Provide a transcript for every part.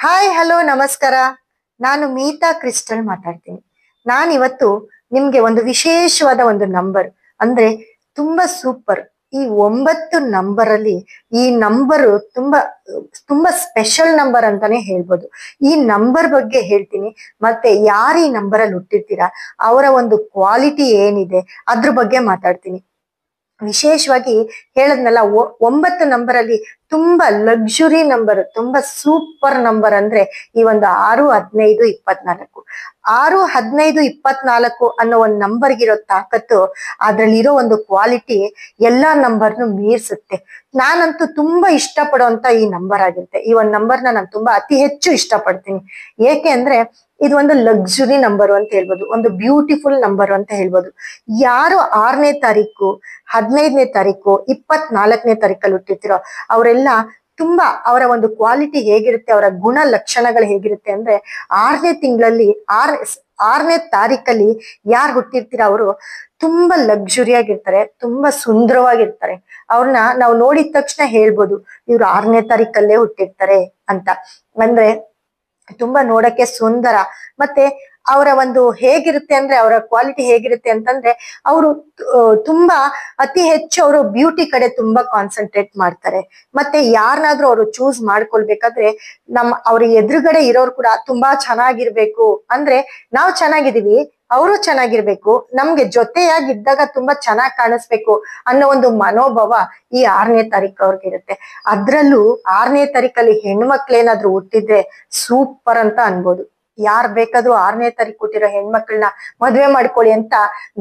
Hi hello ನಮಸ್ಕಾರ. ನಾನು Meeta crystal ಮಾತಾಡ್ತೀನಿ. ನಾನಿವತ್ತು ನಿಮ್ಗೆ ಒಂದು ವಿಶೇಷವಾದ ಒಂದು ನಂಬರ್ ಅಂದ್ರೆ ತುಂಬಾ ಸೂಪರ್. ಈ 9 ನಂಬರ್ ಅಲ್ಲಿ ಈ ನಂಬರ್ ತುಂಬಾ ತುಂಬಾ ಸ್ಪೆಷಲ್ ನಂಬರ್ ಅಂತಾನೆ ಹೇಳ್ಬೋದು. ಈ ನಂಬರ್ ಬಗ್ಗೆ ಹೇಳ್ತೀನಿ, ಮತ್ತೆ ಯಾರು ಈ ನಂಬರ್ ಅಲ್ಲಿ ಹುಟ್ಟಿರ್ತೀರಾ ಅವರ ಒಂದು ಕ್ವಾಲಿಟಿ ಏನಿದೆ ಅದ್ರ ಬಗ್ಗೆ ಮಾತಾಡ್ತೀನಿ. ವಿಶೇಷವಾಗಿ ಹೇಳದ್ನಲ್ಲ, 9 ನಂಬರ್ ಅಲ್ಲಿ ತುಂಬಾ ಲಕ್ಸುರಿ ನಂಬರ್, ತುಂಬಾ ಸೂಪರ್ ನಂಬರ್ ಅಂದ್ರೆ ಈ ಒಂದು 6, 15, 24. 6, 15, 24 ಅನ್ನೋ ಒಂದು ನಂಬರ್ಗಿರೋ ತಾಕತ್ತು, ಅದ್ರಲ್ಲಿರೋ ಒಂದು ಕ್ವಾಲಿಟಿ ಎಲ್ಲಾ ನಂಬರ್ನು ಮೀರ್ಸುತ್ತೆ. ನಾನಂತೂ ತುಂಬಾ ಇಷ್ಟಪಡುವಂತ ಈ ನಂಬರ್ ಆಗಿರುತ್ತೆ. ಈ ಒಂದು ನಂಬರ್ನ ನಾನು ತುಂಬಾ ಅತಿ ಹೆಚ್ಚು ಇಷ್ಟಪಡ್ತೀನಿ. ಏಕೆ ಅಂದ್ರೆ ಇದು ಒಂದು ಲಕ್ಸುರಿ ನಂಬರ್ ಅಂತ ಹೇಳ್ಬೋದು, ಒಂದು ಬ್ಯೂಟಿಫುಲ್ ನಂಬರ್ ಅಂತ ಹೇಳ್ಬೋದು. ಯಾರು 6ನೇ ತಾರೀಕು, 15ನೇ ತಾರೀಕು, 24ನೇ ತಾರೀಕಲ್ಲಿ ಹುಟ್ಟಿರ್ತೀರೋ ಅವರೆಲ್ಲ ತುಂಬಾ, ಅವರ ಒಂದು ಕ್ವಾಲಿಟಿ ಹೇಗಿರುತ್ತೆ, ಅವರ ಗುಣ ಲಕ್ಷಣಗಳು ಹೇಗಿರುತ್ತೆ ಅಂದ್ರೆ 6ನೇ ತಿಂಗಳಲ್ಲಿ 6ನೇ ತಾರೀಕಲ್ಲಿ ಯಾರು ಹುಟ್ಟಿರ್ತೀರ ಅವರು ತುಂಬಾ ಲಕ್ಸುರಿ ಆಗಿರ್ತಾರೆ, ತುಂಬಾ ಸುಂದರವಾಗಿರ್ತಾರೆ. ಅವ್ರನ್ನ ನಾವು ನೋಡಿದ ತಕ್ಷಣ ಹೇಳ್ಬೋದು ಇವ್ರು 6ನೇ ತಾರೀಕಲ್ಲೇ ಹುಟ್ಟಿರ್ತಾರೆ ಅಂತ. ಅಂದ್ರೆ ತುಂಬಾ ನೋಡಕ್ಕೆ ಸುಂದರ. ಮತ್ತೆ ಅವರ ಒಂದು ಹೇಗಿರುತ್ತೆ ಅಂದ್ರೆ, ಅವರ ಕ್ವಾಲಿಟಿ ಹೇಗಿರುತ್ತೆ ಅಂತಂದ್ರೆ, ಅವರು ತುಂಬಾ ಅತಿ ಹೆಚ್ಚು ಅವರು ಬ್ಯೂಟಿ ಕಡೆ ತುಂಬಾ ಕಾನ್ಸಂಟ್ರೇಟ್ ಮಾಡ್ತಾರೆ. ಮತ್ತೆ ಯಾರನ್ನಾದ್ರೂ ಅವರು ಚೂಸ್ ಮಾಡ್ಕೊಳ್ಬೇಕಾದ್ರೆ ಅವ್ರ ಎದುರುಗಡೆ ಇರೋರು ಕೂಡ ತುಂಬಾ ಚೆನ್ನಾಗಿರ್ಬೇಕು, ಅಂದ್ರೆ ನಾವು ಚೆನ್ನಾಗಿದೀವಿ ಅವರು ಚೆನ್ನಾಗಿರ್ಬೇಕು, ನಮ್ಗೆ ಜೊತೆಯಾಗಿದ್ದಾಗ ತುಂಬಾ ಚೆನ್ನಾಗಿ ಕಾಣಿಸ್ಬೇಕು ಅನ್ನೋ ಒಂದು ಮನೋಭಾವ ಈ 6ನೇ ತಾರೀಕು ಅವ್ರಿಗಿರುತ್ತೆ. ಅದ್ರಲ್ಲೂ 6ನೇ ತಾರೀಕಲ್ಲಿ ಹೆಣ್ಮಕ್ಳೇನಾದ್ರೂ ಹುಟ್ಟಿದ್ರೆ ಸೂಪರ್ ಅಂತ ಅನ್ಬೋದು. ಯಾರ್ ಬೇಕಾದ್ರೂ 6ನೇ ತಾರೀಕು ಹುಟ್ಟಿರೋ ಹೆಣ್ಮಕ್ಳನ್ನ ಮದ್ವೆ ಮಾಡ್ಕೊಳ್ಳಿ ಅಂತ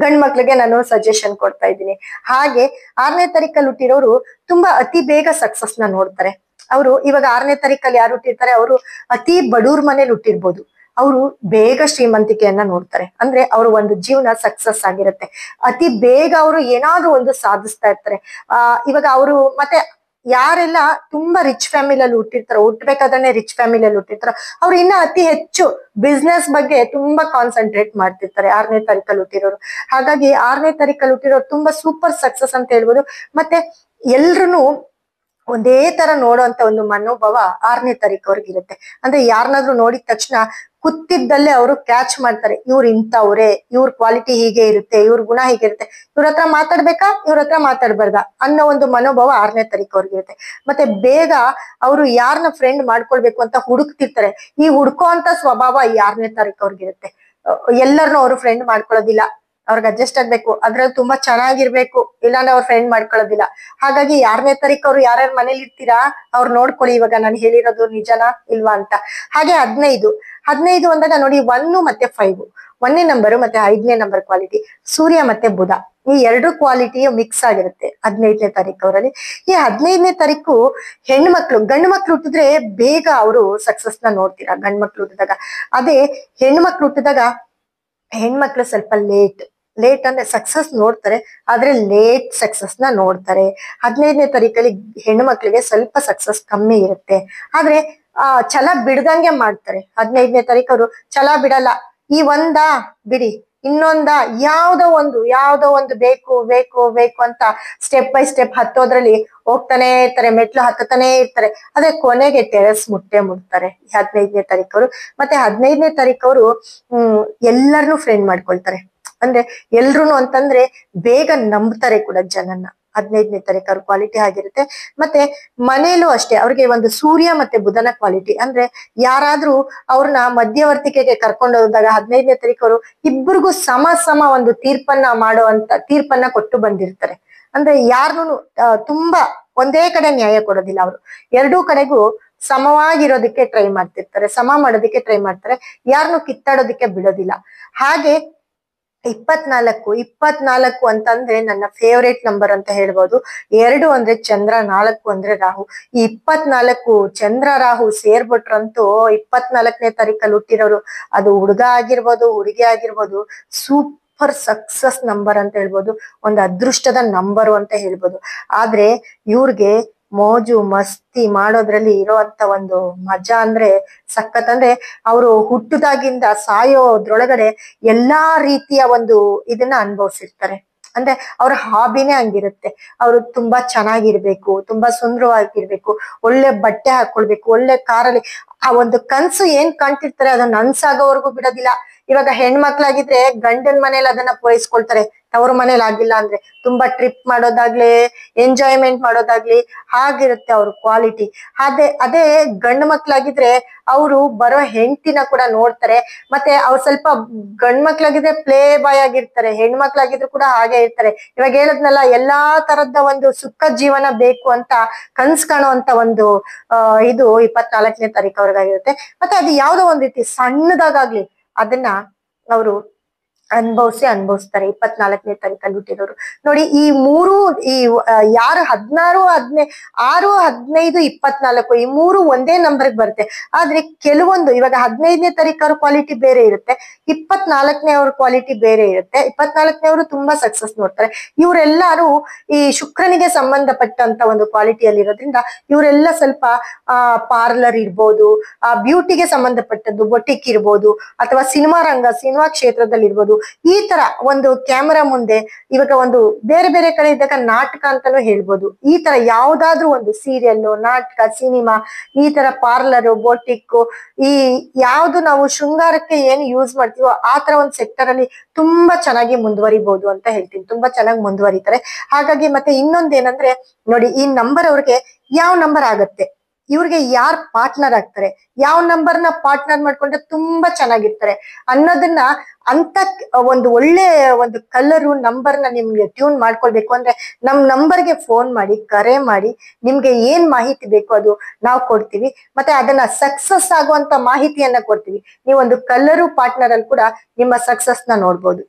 ಗಂಡ್ ಮಕ್ಳಿಗೆ ನಾನು ಸಜೆಷನ್ ಕೊಡ್ತಾ ಇದ್ದೀನಿ. ಹಾಗೆ 6ನೇ ತಾರೀಕಲ್ಲಿ ಹುಟ್ಟಿರೋರು ತುಂಬಾ ಅತಿ ಬೇಗ ಸಕ್ಸಸ್ ನ ನೋಡ್ತಾರೆ. ಅವರು ಇವಾಗ 6ನೇ ತಾರೀಕಲ್ಲಿ ಯಾರು ಹುಟ್ಟಿರ್ತಾರೆ ಅವರು ಅತಿ ಬಡವ್ರ ಮನೇಲಿ ಹುಟ್ಟಿರ್ಬೋದು, ಅವರು ಬೇಗ ಶ್ರೀಮಂತಿಕೆಯನ್ನ ನೋಡ್ತಾರೆ. ಅಂದ್ರೆ ಅವ್ರ ಒಂದು ಜೀವನ ಸಕ್ಸಸ್ ಆಗಿರುತ್ತೆ. ಅತಿ ಬೇಗ ಅವರು ಏನಾದ್ರೂ ಒಂದು ಸಾಧಿಸ್ತಾ ಇರ್ತಾರೆ. ಇವಾಗ ಅವರು ಮತ್ತೆ ಯಾರೆಲ್ಲ ತುಂಬಾ ರಿಚ್ ಫ್ಯಾಮಿಲಿಯಲ್ಲಿ ಹುಟ್ಟಿರ್ತಾರೋ, ಹುಟ್ಟಬೇಕಾದ್ರೆ ರಿಚ್ ಫ್ಯಾಮಿಲಿಯಲ್ಲಿ ಹುಟ್ಟಿರ್ತಾರೋ ಅವ್ರು ಇನ್ನ ಅತಿ ಹೆಚ್ಚು ಬಿಸ್ನೆಸ್ ಬಗ್ಗೆ ತುಂಬಾ ಕಾನ್ಸಂಟ್ರೇಟ್ ಮಾಡ್ತಿರ್ತಾರೆ 6ನೇ ತಾರೀಕಲ್ಲಿ ಹುಟ್ಟಿರೋರು. ಹಾಗಾಗಿ 6ನೇ ತಾರೀಕಲ್ಲಿ ಹುಟ್ಟಿರೋರು ತುಂಬಾ ಸೂಪರ್ ಸಕ್ಸಸ್ ಅಂತ ಹೇಳ್ಬೋದು. ಮತ್ತೆ ಎಲ್ರು ಒಂದೇ ತರ ನೋಡುವಂತ ಒಂದು ಮನೋಭಾವ 6ನೇ ತಾರೀಕು ಅವ್ರಿಗಿರುತ್ತೆ. ಅಂದ್ರೆ ಯಾರನ್ನಾದ್ರೂ ನೋಡಿದ ತಕ್ಷಣ ಕೂತಿದ್ದಲ್ಲೇ ಅವರು ಕ್ಯಾಚ್ ಮಾಡ್ತಾರೆ, ಇವ್ರು ಇಂಥವ್ರೆ, ಇವ್ರ ಕ್ವಾಲಿಟಿ ಹೀಗೆ ಇರುತ್ತೆ, ಇವ್ರ ಗುಣ ಹೀಗೆ ಇರುತ್ತೆ, ಇವ್ರ ಹತ್ರ ಮಾತಾಡ್ಬೇಕಾ, ಇವ್ರ ಹತ್ರ ಮಾತಾಡ್ಬಾರ್ದ ಅನ್ನೋ ಒಂದು ಮನೋಭಾವ 6ನೇ ತಾರೀಕು ಅವ್ರಿಗಿರುತ್ತೆ. ಮತ್ತೆ ಬೇಗ ಅವರು ಯಾರನ್ನ ಫ್ರೆಂಡ್ ಮಾಡ್ಕೊಳ್ಬೇಕು ಅಂತ ಹುಡುಕ್ತಿರ್ತಾರೆ. ಈ ಹುಡ್ಕೋ ಅಂತ ಸ್ವಭಾವ ಈ 6ನೇ ತಾರೀಕು ಅವ್ರಿಗಿರುತ್ತೆ. ಎಲ್ಲರನ್ನೂ ಅವರು ಫ್ರೆಂಡ್ ಮಾಡ್ಕೊಳ್ಳೋದಿಲ್ಲ, ಅವ್ರಿಗೆ ಅಡ್ಜಸ್ಟ್ ಆಗ್ಬೇಕು, ಅದ್ರಲ್ಲಿ ತುಂಬಾ ಚೆನ್ನಾಗಿರ್ಬೇಕು, ಇಲ್ಲಾಂದ್ರೆ ಅವ್ರ ಫ್ರೆಂಡ್ ಮಾಡ್ಕೊಳ್ಳೋದಿಲ್ಲ. ಹಾಗಾಗಿ 6ನೇ ತಾರೀಕು ಅವ್ರು ಯಾರ್ಯಾರ ಮನೇಲಿ ಇರ್ತೀರಾ ಅವ್ರು ನೋಡ್ಕೊಳ್ಳಿ, ಇವಾಗ ನಾನು ಹೇಳಿರೋದು ನಿಜನಾ ಇಲ್ವಾ ಅಂತ. ಹಾಗೆ 15 ಅಂದಾಗ ನೋಡಿ, 1 ಮತ್ತೆ 5, 1ನೇ ನಂಬರ್ ಮತ್ತೆ 5ನೇ ನಂಬರ್ ಕ್ವಾಲಿಟಿ, ಸೂರ್ಯ ಮತ್ತೆ ಬುಧ, ಈ ಎರಡು ಕ್ವಾಲಿಟಿಯು ಮಿಕ್ಸ್ ಆಗಿರುತ್ತೆ 15ನೇ ತಾರೀಕು ಅವರಲ್ಲಿ. ಈ 15ನೇ ತಾರೀಕು ಹೆಣ್ಮಕ್ಳು, ಗಂಡು ಮಕ್ಳು ಹುಟ್ಟಿದ್ರೆ ಬೇಗ ಅವರು ಸಕ್ಸಸ್ ನ ನೋಡ್ತೀರಾ ಗಂಡು ಮಕ್ಳು ಹುಟ್ಟಿದಾಗ. ಅದೇ ಹೆಣ್ಮಕ್ಳು ಹುಟ್ಟಿದಾಗ ಹೆಣ್ಮಕ್ಳು ಸ್ವಲ್ಪ ಲೇಟ್ ಅಂದ್ರೆ ಸಕ್ಸಸ್ ನೋಡ್ತಾರೆ, ಆದ್ರೆ ಲೇಟ್ ಸಕ್ಸಸ್ ನ ನೋಡ್ತಾರೆ. 15ನೇ ತಾರೀಕಲ್ಲಿ ಹೆಣ್ಣು ಮಕ್ಳಿಗೆ ಸ್ವಲ್ಪ ಸಕ್ಸಸ್ ಕಮ್ಮಿ ಇರುತ್ತೆ, ಆದ್ರೆ ಛಲ ಬಿಡ್ದಂಗೆ ಮಾಡ್ತಾರೆ. 15ನೇ ತಾರೀಕು ಅವರು ಛಲ ಬಿಡಲ್ಲ. ಈ ಬಿಡಿ, ಇನ್ನೊಂದ ಯಾವ್ದೋ ಒಂದು ಬೇಕು ಬೇಕು ಬೇಕು ಅಂತ ಸ್ಟೆಪ್ ಬೈ ಸ್ಟೆಪ್ ಹತ್ತೋದ್ರಲ್ಲಿ ಹೋಗ್ತಾನೆ ಇರ್ತಾರೆ, ಮೆಟ್ಲು ಹತ್ತತಾನೆ ಇರ್ತಾರೆ. ಆದ್ರೆ ಕೊನೆಗೆ ಟೆರೆಸ್ ಮುಟ್ತಾರೆ 15ನೇ ತಾರೀಕು ಅವರು. ಮತ್ತೆ 15ನೇ ತಾರೀಕು ಅವರು ಎಲ್ಲರನ್ನೂ ಫ್ರೆಂಡ್ ಮಾಡ್ಕೊಳ್ತಾರೆ. ಅಂದ್ರೆ ಎಲ್ರು ಅಂತಂದ್ರೆ ಬೇಗ ನಂಬ್ತಾರೆ ಕೂಡ ಜನನ್ನ. 15ನೇ ತಾರೀಕು ಅವ್ರ ಕ್ವಾಲಿಟಿ ಆಗಿರುತ್ತೆ. ಮತ್ತೆ ಮನೇಲೂ ಅಷ್ಟೇ, ಅವ್ರಿಗೆ ಒಂದು ಸೂರ್ಯ ಮತ್ತೆ ಬುಧನ ಕ್ವಾಲಿಟಿ. ಅಂದ್ರೆ ಯಾರಾದ್ರೂ ಅವ್ರನ್ನ ಮಧ್ಯವರ್ತಿಕೆಗೆ ಕರ್ಕೊಂಡು ಹೋದಾಗ 15ನೇ ತಾರೀಕು ಅವರು ಇಬ್ಬರಿಗೂ ಸಮ ಒಂದು ತೀರ್ಪನ್ನ ಕೊಟ್ಟು ಬಂದಿರ್ತಾರೆ. ಅಂದ್ರೆ ಯಾರನ್ನು ತುಂಬಾ ಒಂದೇ ಕಡೆ ನ್ಯಾಯ ಕೊಡೋದಿಲ್ಲ ಅವರು, ಎರಡೂ ಕಡೆಗೂ ಸಮವಾಗಿರೋದಕ್ಕೆ ಟ್ರೈ ಮಾಡ್ತಿರ್ತಾರೆ, ಸಮ ಮಾಡೋದಕ್ಕೆ ಟ್ರೈ ಮಾಡ್ತಾರೆ, ಯಾರನ್ನು ಕಿತ್ತಾಡೋದಕ್ಕೆ ಬಿಡೋದಿಲ್ಲ. ಹಾಗೆ 24 ಅಂತಂದ್ರೆ ನನ್ನ ಫೇವರೇಟ್ ನಂಬರ್ ಅಂತ ಹೇಳ್ಬೋದು. 2 ಅಂದ್ರೆ ಚಂದ್ರ, 4 ಅಂದ್ರೆ ರಾಹು. ಈ 24 ಚಂದ್ರ ರಾಹು ಸೇರ್ಬಿಟ್ರಂತೂ 24ನೇ ತಾರೀಕಲ್ಲಿ ಹುಟ್ಟಿರೋರು, ಅದು ಹುಡುಗ ಆಗಿರ್ಬೋದು ಹುಡುಗಿ ಆಗಿರ್ಬೋದು, ಸೂಪರ್ ಸಕ್ಸಸ್ ನಂಬರ್ ಅಂತ ಹೇಳ್ಬೋದು, ಒಂದು ಅದೃಷ್ಟದ ನಂಬರು ಅಂತ ಹೇಳ್ಬೋದು. ಆದ್ರೆ ಇವ್ರಿಗೆ ಮೋಜು ಮಸ್ತಿ ಮಾಡೋದ್ರಲ್ಲಿ ಇರೋಂತ ಒಂದು ಮಜಾ ಅಂದ್ರೆ ಸಖತ್. ಅಂದ್ರೆ ಅವರು ಹುಟ್ಟದಾಗಿಂದ ಸಾಯೋದ್ರೊಳಗಡೆ ಎಲ್ಲಾ ರೀತಿಯ ಒಂದು ಇದನ್ನ ಅನುಭವಿಸಿರ್ತಾರೆ. ಅಂದ್ರೆ ಅವ್ರ ಹಾಬಿನೇ ಹಂಗಿರುತ್ತೆ. ಅವರು ತುಂಬಾ ಚೆನ್ನಾಗಿರ್ಬೇಕು, ತುಂಬಾ ಸುಂದರವಾಗಿರ್ಬೇಕು, ಒಳ್ಳೆ ಬಟ್ಟೆ ಹಾಕೊಳ್ಬೇಕು, ಒಳ್ಳೆ ಕಾರಲ್ಲಿ ಆ ಒಂದು ಕನ್ಸು ಏನ್ ಕಾಣ್ತಿರ್ತಾರೆ ಅದನ್ನ ನನ್ಸಾಗೋವರೆಗೂ ಬಿಡೋದಿಲ್ಲ. ಇವಾಗ ಹೆಣ್ಮಕ್ಳಾಗಿದ್ರೆ ಗಂಡನ ಮನೇಲಿ ಅದನ್ನ ಪೂರೈಸ್ಕೊಳ್ತಾರೆ, ತವ್ರ ಮನೇಲಿ ಆಗಿಲ್ಲ ಅಂದ್ರೆ ತುಂಬಾ ಟ್ರಿಪ್ ಮಾಡೋದಾಗ್ಲಿ, ಎಂಜಾಯ್ಮೆಂಟ್ ಮಾಡೋದಾಗ್ಲಿ ಹಾಗಿರುತ್ತೆ ಅವ್ರ ಕ್ವಾಲಿಟಿ. ಅದೇ ಗಂಡು ಮಕ್ಳಾಗಿದ್ರೆ ಅವರು ಬರೋ ಹೆಂಡತಿನ ಕೂಡ ನೋಡ್ತಾರೆ. ಮತ್ತೆ ಅವ್ರು ಸ್ವಲ್ಪ ಗಂಡ್ ಮಕ್ಳಾಗಿದ್ರೆ ಪ್ಲೇ ಬಾಯ್ ಆಗಿರ್ತಾರೆ, ಹೆಣ್ಮಕ್ಳಾಗಿದ್ರು ಕೂಡ ಹಾಗೆ ಇರ್ತಾರೆ. ಇವಾಗ ಹೇಳದ್ನಲ್ಲ, ಎಲ್ಲಾ ತರದ ಒಂದು ಸುಖ ಜೀವನ ಬೇಕು ಅಂತ ಕನ್ಸ್ ಕಾಣುವಂತ ಒಂದು ಇದು 24ನೇ ತಾರೀಕು ಅವ್ರಿಗಾಗಿರುತ್ತೆ. ಮತ್ತೆ ಅದು ಯಾವ್ದೋ ಒಂದ್ ರೀತಿ ಸಣ್ಣದಾಗ್ಲಿ ಅದನ್ನ ಅವರು ಅನುಭವಿಸ್ತಾರೆ 24ನೇ ತಾರೀಕಲ್ಲಿ ಹುಟ್ಟಿರೋರು. ನೋಡಿ, ಈ ಮೂರು ಯಾರು 16, 6, 15, 24 ಈ ಮೂರು ಒಂದೇ ನಂಬರ್ಗೆ ಬರುತ್ತೆ. ಆದ್ರೆ ಕೆಲವೊಂದು ಇವಾಗ 15ನೇ ತಾರೀಕು ಅವ್ರ ಕ್ವಾಲಿಟಿ ಬೇರೆ ಇರುತ್ತೆ, 24ನೇ ಅವ್ರ ಕ್ವಾಲಿಟಿ ಬೇರೆ ಇರುತ್ತೆ. 24ನೇ ಅವರು ತುಂಬಾ ಸಕ್ಸಸ್ ನೋಡ್ತಾರೆ. ಇವರೆಲ್ಲರೂ ಈ ಶುಕ್ರನಿಗೆ ಸಂಬಂಧಪಟ್ಟಂತ ಒಂದು ಕ್ವಾಲಿಟಿಯಲ್ಲಿ ಇರೋದ್ರಿಂದ ಇವರೆಲ್ಲ ಸ್ವಲ್ಪ ಪಾರ್ಲರ್ ಇರ್ಬೋದು, ಬ್ಯೂಟಿಗೆ ಸಂಬಂಧಪಟ್ಟದ್ದು ಬೊಟಿಕ್ ಇರ್ಬೋದು, ಅಥವಾ ಸಿನಿಮಾ ಕ್ಷೇತ್ರದಲ್ಲಿ ಇರ್ಬೋದು. ಈ ತರ ಒಂದು ಕ್ಯಾಮೆರಾ ಮುಂದೆ ಇವಾಗ ಒಂದು ಬೇರೆ ಬೇರೆ ಕಡೆ ಇದ್ದಾಗ ನಾಟಕ ಅಂತಾನು ಹೇಳ್ಬೋದು. ಈ ತರ ಯಾವ್ದಾದ್ರು ಒಂದು ಸೀರಿಯಲ್, ನಾಟಕ, ಸಿನಿಮಾ, ಈ ತರ ಪಾರ್ಲರ್, ಬೋಟಿಕ್, ಈ ಯಾವ್ದು ನಾವು ಶೃಂಗಾರಕ್ಕೆ ಏನು ಯೂಸ್ ಮಾಡ್ತೀವೋ ಆ ತರ ಒಂದು ಸೆಕ್ಟರ್ ಅಲ್ಲಿ ತುಂಬಾ ಚೆನ್ನಾಗಿ ಮುಂದುವರಿಬಹುದು ಅಂತ ಹೇಳ್ತೀನಿ. ತುಂಬಾ ಚೆನ್ನಾಗಿ ಮುಂದುವರಿತಾರೆ. ಹಾಗಾಗಿ ಮತ್ತೆ ಇನ್ನೊಂದೇನಂದ್ರೆ ನೋಡಿ, ಈ ನಂಬರ್ ಅವ್ರಿಗೆ ಯಾವ ನಂಬರ್ ಆಗತ್ತೆ, ಇವ್ರಿಗೆ ಯಾರ್ ಪಾರ್ಟ್ನರ್ ಆಗ್ತಾರೆ, ಯಾವ ನಂಬರ್ನ ಪಾರ್ಟ್ನರ್ ಮಾಡ್ಕೊಂಡ್ರೆ ತುಂಬಾ ಚೆನ್ನಾಗಿರ್ತಾರೆ ಅನ್ನೋದನ್ನ ಅಂತ ಒಂದು ಒಳ್ಳೆ ಒಂದು ಕಲರು ನಂಬರ್ನ ನಿಮ್ಗೆ ಟ್ಯೂನ್ ಮಾಡ್ಕೊಳ್ಬೇಕು ಅಂದ್ರೆ ನಮ್ ನಂಬರ್ಗೆ ಫೋನ್ ಮಾಡಿ, ಕರೆ ಮಾಡಿ, ನಿಮ್ಗೆ ಏನ್ ಮಾಹಿತಿ ಬೇಕು ಅದು ನಾವು ಕೊಡ್ತೀವಿ. ಮತ್ತೆ ಅದನ್ನ ಸಕ್ಸಸ್ ಆಗುವಂತ ಮಾಹಿತಿಯನ್ನ ಕೊಡ್ತೀವಿ. ನೀವೊಂದು ಕಲರು ಪಾರ್ಟ್ನರ್ ಅಲ್ಲಿ ಕೂಡ ನಿಮ್ಮ ಸಕ್ಸಸ್ ನ ನೋಡ್ಬೋದು.